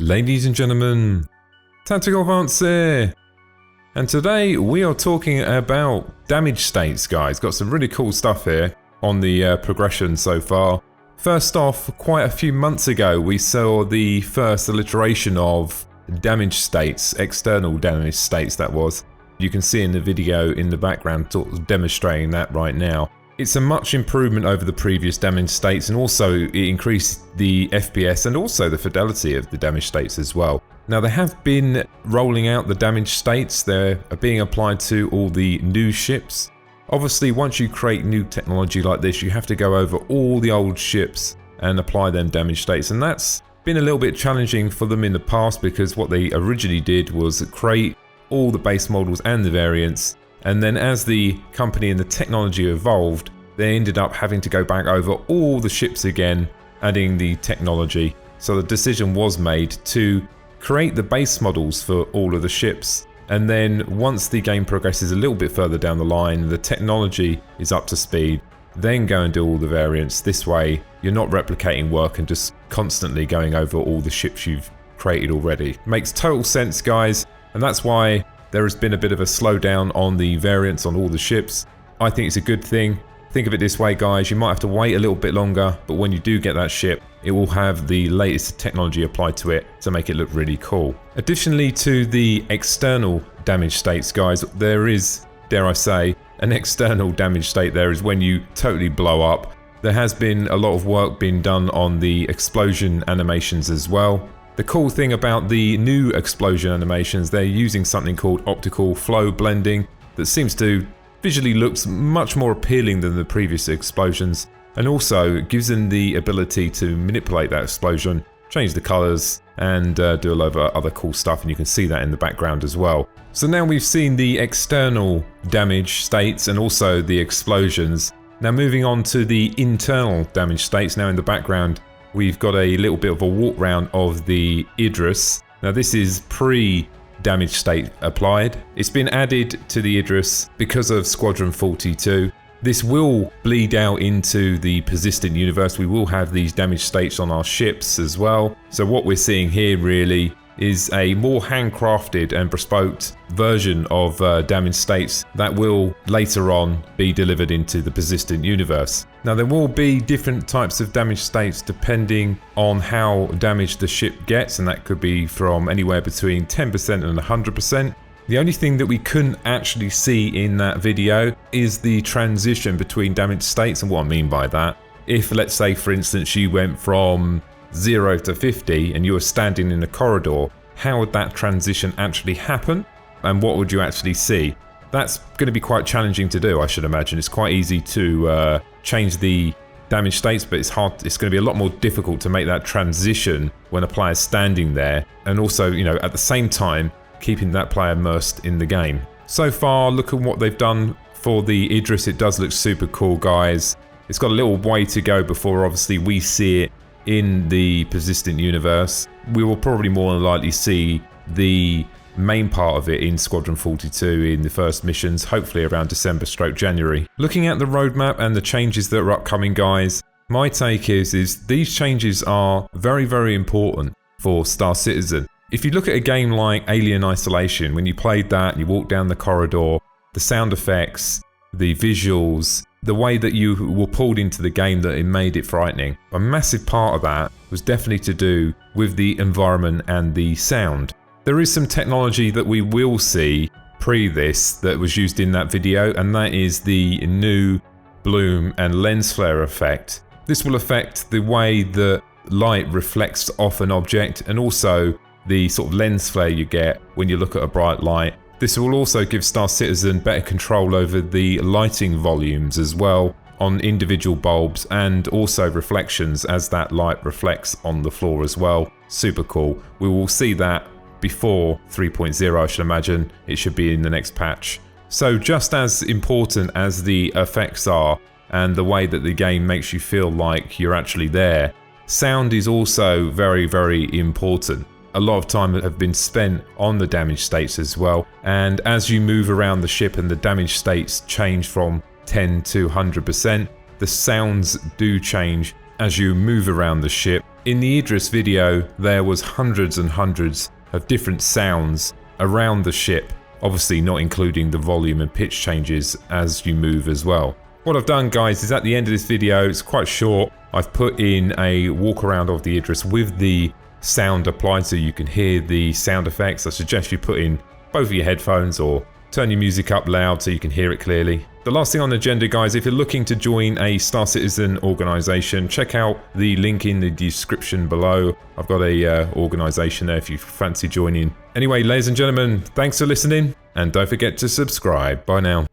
Ladies and gentlemen, Tactical Advance here, and today we are talking about damage states, guys. Got some really cool stuff here on the progression so far. First off, quite a few months ago we saw the first iteration of damage states, external damage states that was. You can see in the video in the background demonstrating that right now. It's a much improvement over the previous damage states, and also it increased the FPS and also the fidelity of the damage states as well. Now they have been rolling out the damage states. They're being applied to all the new ships. Obviously once you create new technology like this, you have to go over all the old ships and apply them damage states, and that's been a little bit challenging for them in the past, because what they originally did was create all the base models and the variants, and then as the company and the technology evolved, they ended up having to go back over all the ships again, adding the technology. So the decision was made to create the base models for all of the ships, and then once the game progresses a little bit further down the line, the technology is up to speed, then go and do all the variants. This way you're not replicating work and just constantly going over all the ships you've created already. Makes total sense, guys, and that's why there has been a bit of a slowdown on the variants on all the ships. I think it's a good thing. Think of it this way, guys, you might have to wait a little bit longer, but when you do get that ship, it will have the latest technology applied to it to make it look really cool. Additionally to the external damage states, guys, there is, dare I say, an external damage state. There is when you totally blow up. There has been a lot of work being done on the explosion animations as well. The cool thing about the new explosion animations, they're using something called optical flow blending that seems to visually looks much more appealing than the previous explosions, and also gives them the ability to manipulate that explosion, change the colors, and do a lot of other cool stuff, and you can see that in the background as well. So now we've seen the external damage states and also the explosions. Now moving on to the internal damage states. Now in the background we've got a little bit of a walk round of the Idris. Now this is pre-damage state applied. It's been added to the Idris because of Squadron 42. This will bleed out into the persistent universe. We will have these damage states on our ships as well. So what we're seeing here really is a more handcrafted and bespoke version of damage states that will later on be delivered into the persistent universe. Now there will be different types of damage states depending on how damaged the ship gets, and that could be from anywhere between 10% and 100%. The only thing that we couldn't actually see in that video is the transition between damage states, and what I mean by that, if let's say for instance you went from 0 to 50 and you were standing in a corridor, how would that transition actually happen and what would you actually see? That's going to be quite challenging to do, I should imagine. It's quite easy to change the damage states, but it's going to be a lot more difficult to make that transition when a player's standing there, and also, you know, at the same time keeping that player immersed in the game. So far, look at what they've done for the Idris. It does look super cool, guys. It's got a little way to go before obviously we see it in the persistent universe. We will probably more than likely see the main part of it in Squadron 42 in the first missions, hopefully around December/January. Looking at the roadmap and the changes that are upcoming, guys, my take is these changes are very, very important for Star Citizen. If you look at a game like Alien Isolation, when you played that, you walked down the corridor, the sound effects, the visuals, the way that you were pulled into the game, that it made it frightening. A massive part of that was definitely to do with the environment and the sound. There is some technology that we will see pre this that was used in that video, and that is the new bloom and lens flare effect. This will affect the way that light reflects off an object, and also the sort of lens flare you get when you look at a bright light. This will also give Star Citizen better control over the lighting volumes as well on individual bulbs, and also reflections as that light reflects on the floor as well. Super cool. We will see that before 3.0, I should imagine. It should be in the next patch. So just as important as the effects are and the way that the game makes you feel like you're actually there, sound is also very, very important. A lot of time have been spent on the damage states as well, and as you move around the ship and the damage states change from 10 to 100%, the sounds do change as you move around the ship. In the Idris video, there was hundreds and hundreds of different sounds around the ship, obviously not including the volume and pitch changes as you move as well. What I've done, guys, is at the end of this video, it's quite short, I've put in a walk around of the Idris with the sound applied so you can hear the sound effects. I suggest you put in both of your headphones or turn your music up loud so you can hear it clearly. The last thing on the agenda, guys, if you're looking to join a Star Citizen organization, check out the link in the description below. I've got a organization there if you fancy joining. Anyway, ladies and gentlemen, thanks for listening, and don't forget to subscribe. Bye now.